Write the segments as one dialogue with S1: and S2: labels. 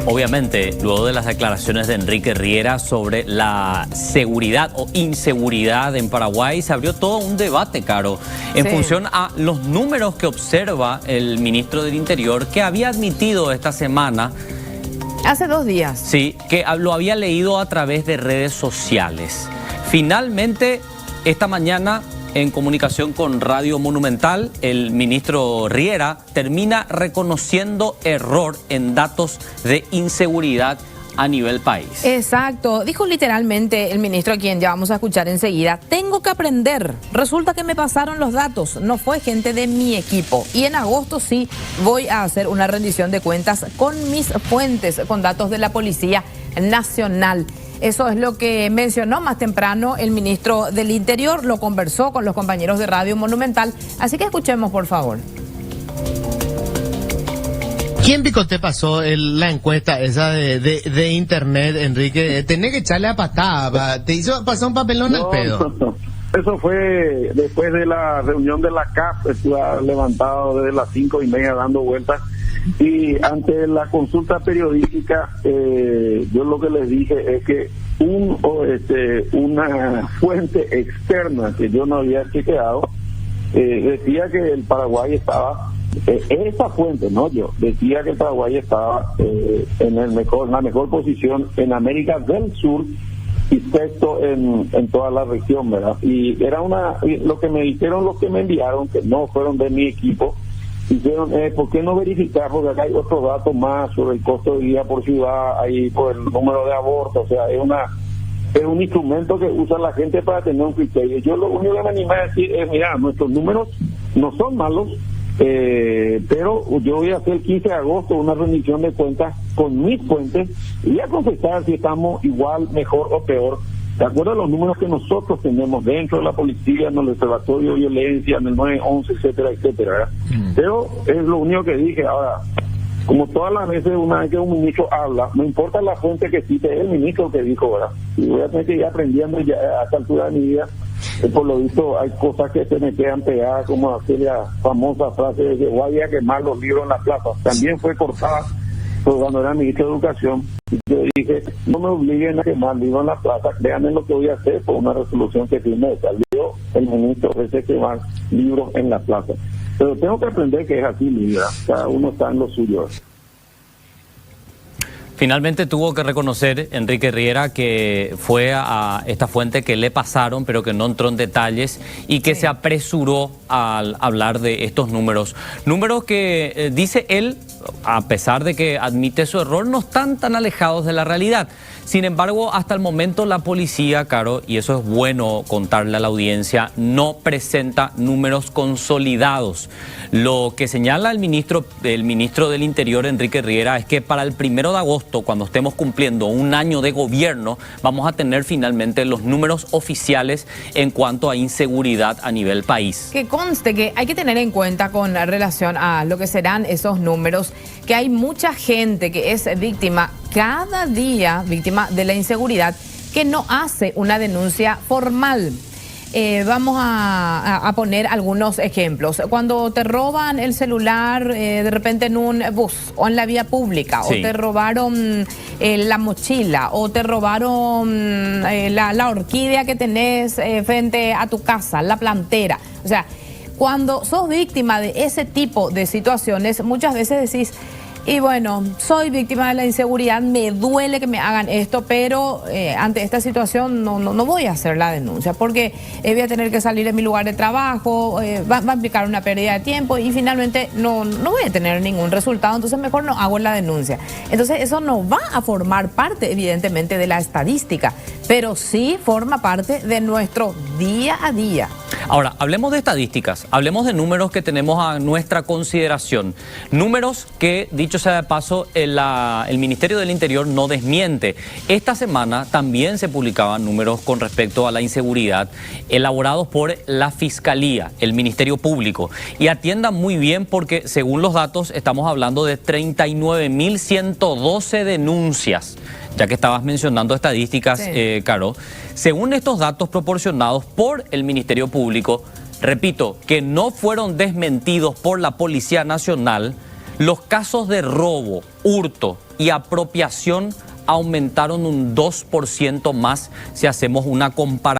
S1: Obviamente, luego de las declaraciones de Enrique Riera sobre la seguridad o inseguridad en Paraguay, se abrió todo un debate, Caro, en función a los números que observa el ministro del Interior, que había admitido esta semana.
S2: Hace 2 días.
S1: Sí, que lo había leído a través de redes sociales. Finalmente, esta mañana, en comunicación con Radio Monumental, el ministro Riera termina reconociendo error en datos de inseguridad a nivel país.
S2: Exacto. Dijo literalmente el ministro, a quien ya vamos a escuchar enseguida: tengo que aprender. Resulta que me pasaron los datos. No fue gente de mi equipo. Y en agosto sí voy a hacer una rendición de cuentas con mis fuentes, con datos de la Policía Nacional. Eso es lo que mencionó más temprano el ministro del Interior. Lo conversó con los compañeros de Radio Monumental. Así que escuchemos, por favor.
S3: ¿Quién pico te pasó la encuesta esa de internet, Enrique? Tenés que echarle a patada. Te hizo pasar un papelón al pedo.
S4: Eso fue después de la reunión de la CAF. Estuve levantado desde las 5:30 dando vueltas. Y ante la consulta periodística, yo lo que les dije es que una fuente externa que yo no había chequeado decía que el Paraguay estaba, esa fuente, no yo, decía que el Paraguay estaba en la mejor posición en América del Sur y sexto en toda la región, ¿verdad? Y era lo que me dijeron, los que me enviaron, que no fueron de mi equipo, dijeron, ¿por qué no verificar? Porque acá hay otros datos más sobre el costo de vida por ciudad, ahí por el número de abortos, o sea, es un instrumento que usa la gente para tener un criterio. Yo lo único que me animé a decir es, mira, nuestros números no son malos, pero yo voy a hacer el 15 de agosto una rendición de cuentas con mis fuentes y voy a confesar si estamos igual, mejor o peor, de acuerdo a los números que nosotros tenemos dentro de la policía, en el observatorio de violencia, en el 911, etcétera, etcétera, ¿verdad? Pero es lo único que dije. Ahora, como todas las veces, una vez que un ministro habla, no importa la fuente que cite, es el ministro que dijo, ¿verdad? Y voy a tener que ir aprendiendo ya a esta altura de mi vida. Por lo visto, hay cosas que se me quedan pegadas, como aquella famosa frase de que voy a quemar los libros en la plaza. También fue cortada cuando era ministro de Educación. Yo dije, no me obliguen a quemar libros en la plaza, créanme lo que voy a hacer por una resolución que firme. Salió el ministro de quemar libros en la plaza. Pero tengo que aprender que es así, mi vida. Cada uno está en lo suyo.
S1: Finalmente tuvo que reconocer Enrique Riera que fue a esta fuente que le pasaron, pero que no entró en detalles y que se apresuró al hablar de estos números. Números que, dice él, a pesar de que admite su error, no están tan alejados de la realidad. Sin embargo, hasta el momento la policía, Caro, y eso es bueno contarle a la audiencia, no presenta números consolidados. Lo que señala el ministro del Interior, Enrique Riera, es que para el 1 de agosto, cuando estemos cumpliendo un año de gobierno, vamos a tener finalmente los números oficiales en cuanto a inseguridad a nivel país.
S2: Que conste que hay que tener en cuenta con relación a lo que serán esos números, que hay mucha gente que es víctima cada día, víctima de la inseguridad, que no hace una denuncia formal. Vamos a poner algunos ejemplos. Cuando te roban el celular de repente en un bus o en la vía pública, sí, o te robaron la mochila, o te robaron la orquídea que tenés frente a tu casa, la plantera. O sea, cuando sos víctima de ese tipo de situaciones, muchas veces decís, y bueno, soy víctima de la inseguridad, me duele que me hagan esto, pero ante esta situación no voy a hacer la denuncia, porque voy a tener que salir de mi lugar de trabajo, va a implicar una pérdida de tiempo y finalmente no voy a tener ningún resultado, entonces mejor no hago la denuncia. Entonces eso no va a formar parte, evidentemente, de la estadística, pero sí forma parte de nuestro día a día.
S1: Ahora, hablemos de estadísticas, hablemos de números que tenemos a nuestra consideración. Números que, dicho sea de paso, el Ministerio del Interior no desmiente. Esta semana también se publicaban números con respecto a la inseguridad elaborados por la Fiscalía, el Ministerio Público. Y atiendan muy bien porque, según los datos, estamos hablando de 39.112 denuncias. Ya que estabas mencionando estadísticas, sí, Caro, según estos datos proporcionados por el Ministerio Público, repito, que no fueron desmentidos por la Policía Nacional, Los casos de robo, hurto y apropiación aumentaron un 2% más si hacemos una comparación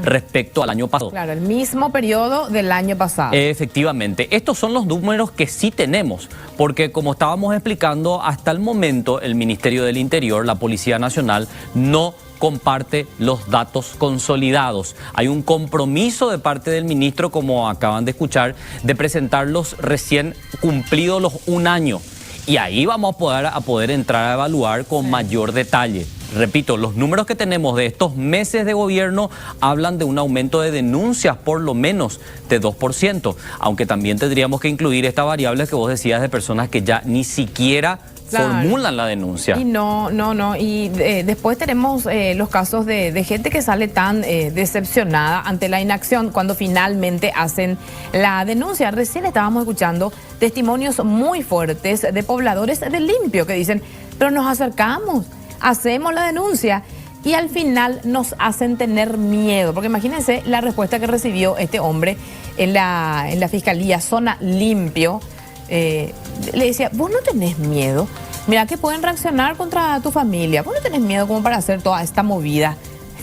S1: respecto al año pasado.
S2: Claro, el mismo periodo del año pasado.
S1: Efectivamente, estos son los números que sí tenemos, porque como estábamos explicando, hasta el momento el Ministerio del Interior, la Policía Nacional, no comparte los datos consolidados. Hay un compromiso de parte del ministro, como acaban de escuchar, de presentarlos recién cumplidos los 1 año. Y ahí vamos a poder entrar a evaluar con mayor detalle. Repito, los números que tenemos de estos meses de gobierno hablan de un aumento de denuncias por lo menos de 2%, aunque también tendríamos que incluir esta variable que vos decías de personas que ya ni siquiera formulan la denuncia.
S2: Y no. Y después tenemos los casos de gente que sale tan decepcionada ante la inacción cuando finalmente hacen la denuncia. Recién estábamos escuchando testimonios muy fuertes de pobladores de Limpio que dicen, pero nos acercamos, hacemos la denuncia y al final nos hacen tener miedo. Porque imagínense la respuesta que recibió este hombre en la Fiscalía Zona Limpio. Le decía, vos no tenés miedo, mira que pueden reaccionar contra tu familia, vos no tenés miedo como para hacer toda esta movida.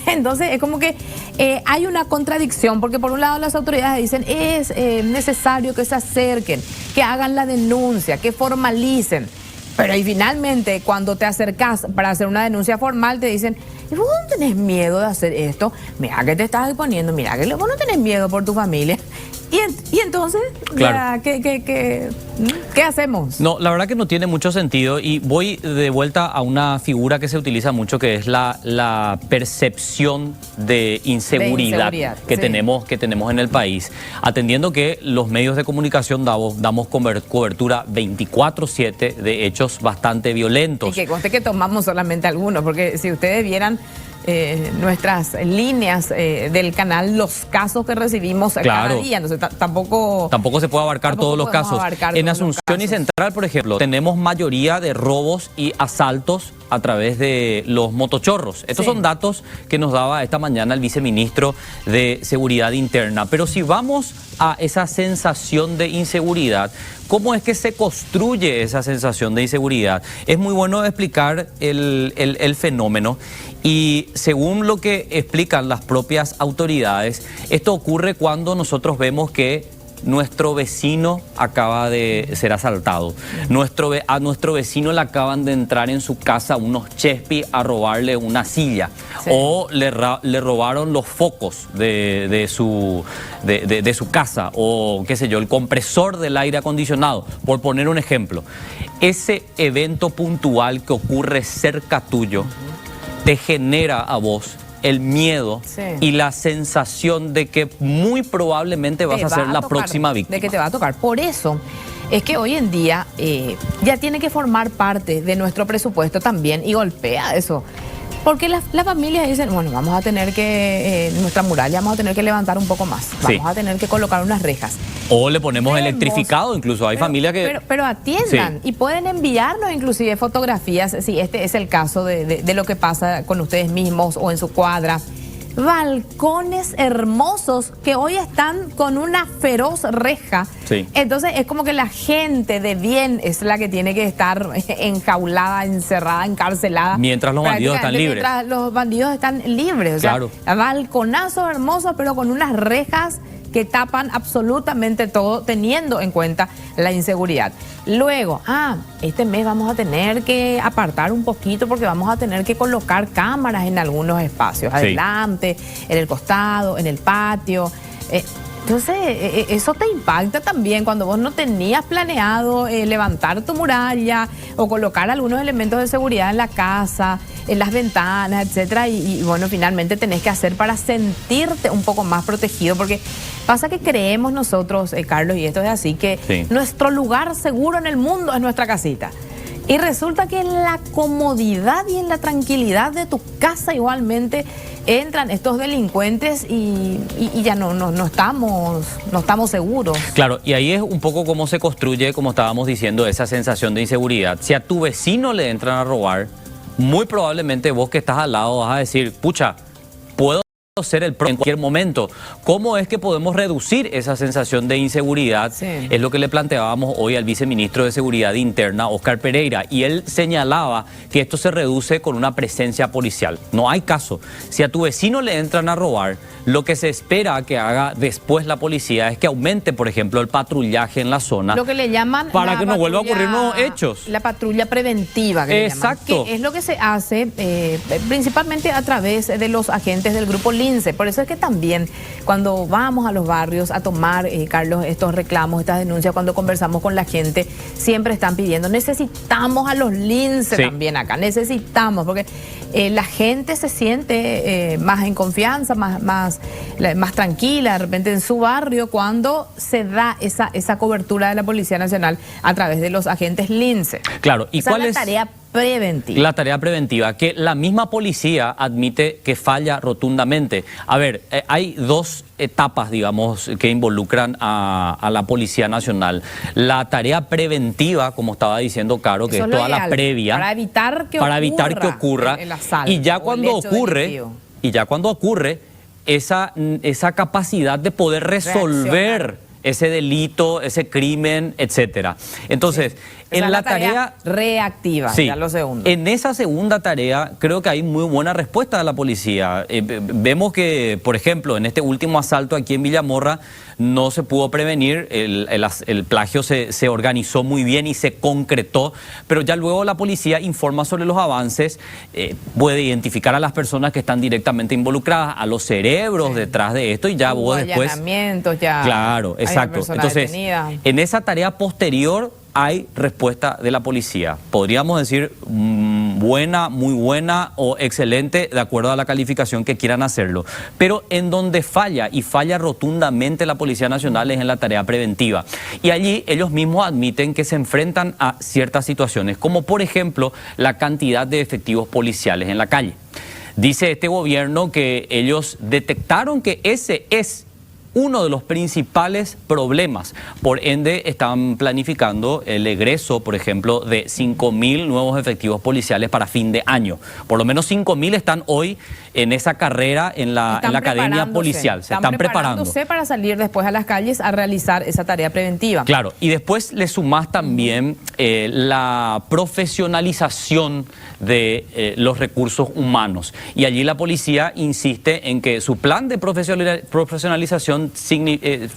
S2: Entonces es como que hay una contradicción, porque por un lado las autoridades dicen es necesario que se acerquen, que hagan la denuncia, que formalicen, pero ahí finalmente cuando te acercas para hacer una denuncia formal te dicen, vos no tenés miedo de hacer esto, mira que te estás exponiendo, mira que vos no tenés miedo por tu familia. Y entonces,
S1: claro.
S2: ¿Qué hacemos?
S1: No, la verdad que no tiene mucho sentido y voy de vuelta a una figura que se utiliza mucho, que es la percepción de inseguridad que tenemos en el país, atendiendo que los medios de comunicación damos cobertura 24/7 de hechos bastante violentos.
S2: Y que conste que tomamos solamente algunos, porque si ustedes vieran nuestras líneas del canal, los casos que recibimos cada día, entonces tampoco
S1: se puede abarcar todos los casos. En Asunción y Central, por ejemplo, tenemos mayoría de robos y asaltos a través de los motochorros. Estos son datos que nos daba esta mañana el viceministro de Seguridad Interna. Pero si vamos a esa sensación de inseguridad, ¿cómo es que se construye esa sensación de inseguridad? Es muy bueno explicar el fenómeno y según lo que explican las propias autoridades, esto ocurre cuando nosotros vemos que nuestro vecino acaba de ser asaltado. A nuestro vecino le acaban de entrar en su casa unos chespis a robarle una silla. O le robaron los focos de su casa, o qué sé yo, el compresor del aire acondicionado, por poner un ejemplo. Ese evento puntual que ocurre cerca tuyo te genera a vos el miedo y la sensación de que muy probablemente vas a ser la próxima víctima.
S2: De que te va a tocar. Por eso es que hoy en día ya tiene que formar parte de nuestro presupuesto también y golpea eso. Porque las familias dicen, bueno, vamos a tener que, nuestra muralla vamos a tener que levantar un poco más. Vamos a tener que colocar unas rejas.
S1: O le ponemos electrificado, incluso hay familias que...
S2: Pero atiendan y pueden enviarnos inclusive fotografías, si este es el caso de lo que pasa con ustedes mismos o en su cuadra. Balcones hermosos que hoy están con una feroz reja. Entonces es como que la gente de bien es la que tiene que estar enjaulada, encerrada, encarcelada.
S1: Mientras los bandidos están libres.
S2: Mientras los bandidos están libres. O sea, balconazos hermosos, pero con unas rejas que tapan absolutamente todo, teniendo en cuenta la inseguridad. Luego, este mes vamos a tener que apartar un poquito porque vamos a tener que colocar cámaras en algunos espacios, adelante, en el costado, en el patio. Entonces, eso te impacta también cuando vos no tenías planeado levantar tu muralla o colocar algunos elementos de seguridad en la casa, en las ventanas, etcétera, y bueno, finalmente tenés que hacer para sentirte un poco más protegido, porque pasa que creemos nosotros, Carlos, y esto es así, que nuestro lugar seguro en el mundo es nuestra casita. Y resulta que en la comodidad y en la tranquilidad de tu casa igualmente entran estos delincuentes y ya no estamos seguros.
S1: Claro, y ahí es un poco cómo se construye, como estábamos diciendo, esa sensación de inseguridad. Si a tu vecino le entran a robar, muy probablemente vos que estás al lado vas a decir, pucha, puedo ser el en cualquier momento. ¿Cómo es que podemos reducir esa sensación de inseguridad?
S2: Sí.
S1: Es lo que le planteábamos hoy al viceministro de Seguridad Interna, Óscar Pereira, y él señalaba que esto se reduce con una presencia policial. No hay caso. Si a tu vecino le entran a robar, lo que se espera que haga después la policía es que aumente, por ejemplo, el patrullaje en la zona.
S2: Lo que le llaman
S1: para que no vuelva a ocurrir nuevos hechos.
S2: La patrulla preventiva. Que
S1: Exacto.
S2: Le llaman, que es lo que se hace principalmente a través de los agentes del grupo LINCE. Por eso es que también cuando vamos a los barrios a tomar, Carlos, estos reclamos, estas denuncias, cuando conversamos con la gente, siempre están pidiendo, necesitamos a los LINCE también acá, necesitamos, porque la gente se siente más en confianza, más tranquila de repente en su barrio cuando se da esa cobertura de la Policía Nacional a través de los agentes LINCE.
S1: Claro, ¿y cuál es
S2: la tarea preventiva?
S1: La tarea preventiva, que la misma policía admite que falla rotundamente. A ver, hay dos etapas, digamos, que involucran a la Policía Nacional. La tarea preventiva, como estaba diciendo Caro, que es toda la previa.
S2: Para evitar que
S1: ocurra.
S2: El asalto,
S1: y ya cuando ocurre, esa capacidad de poder resolver ese delito, ese crimen, etcétera. Entonces, en la tarea
S2: reactiva,
S1: sí,
S2: ya lo segundo.
S1: En esa segunda tarea creo que hay muy buena respuesta de la policía. Vemos que, por ejemplo, en este último asalto aquí en Villamorra no se pudo prevenir, el plagio se organizó muy bien y se concretó, pero ya luego la policía informa sobre los avances, puede identificar a las personas que están directamente involucradas, a los cerebros detrás de esto, y ya vos después...
S2: Ya
S1: claro, exacto. Entonces, en esa tarea posterior hay respuesta de la policía. Podríamos decir buena, muy buena o excelente, de acuerdo a la calificación que quieran hacerlo. Pero en donde falla, y falla rotundamente la Policía Nacional, es en la tarea preventiva. Y allí ellos mismos admiten que se enfrentan a ciertas situaciones, como por ejemplo la cantidad de efectivos policiales en la calle. Dice este gobierno que ellos detectaron que ese es uno de los principales problemas. Por ende, están planificando el egreso, por ejemplo, de 5.000 nuevos efectivos policiales para fin de año. Por lo menos 5.000 están hoy en esa carrera en la academia policial. Se están preparándose
S2: para salir después a las calles a realizar esa tarea preventiva.
S1: Claro, y después le sumás también la profesionalización de los recursos humanos. Y allí la policía insiste en que su plan de profesionalización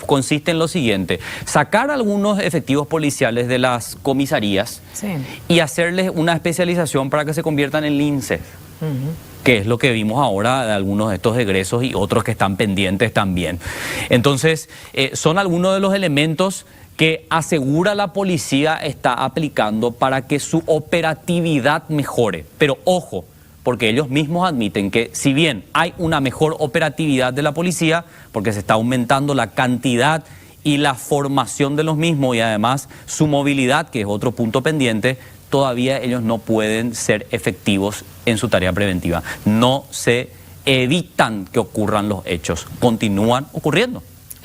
S1: consiste en lo siguiente: sacar algunos efectivos policiales de las comisarías y hacerles una especialización para que se conviertan en LINCE. Que es lo que vimos ahora de algunos de estos egresos y otros que están pendientes también. Entonces, son algunos de los elementos que asegura la policía está aplicando para que su operatividad mejore. Pero ojo, porque ellos mismos admiten que si bien hay una mejor operatividad de la policía, porque se está aumentando la cantidad y la formación de los mismos y además su movilidad, que es otro punto pendiente, todavía ellos no pueden ser efectivos en su tarea preventiva. No se evitan que ocurran los hechos, continúan ocurriendo.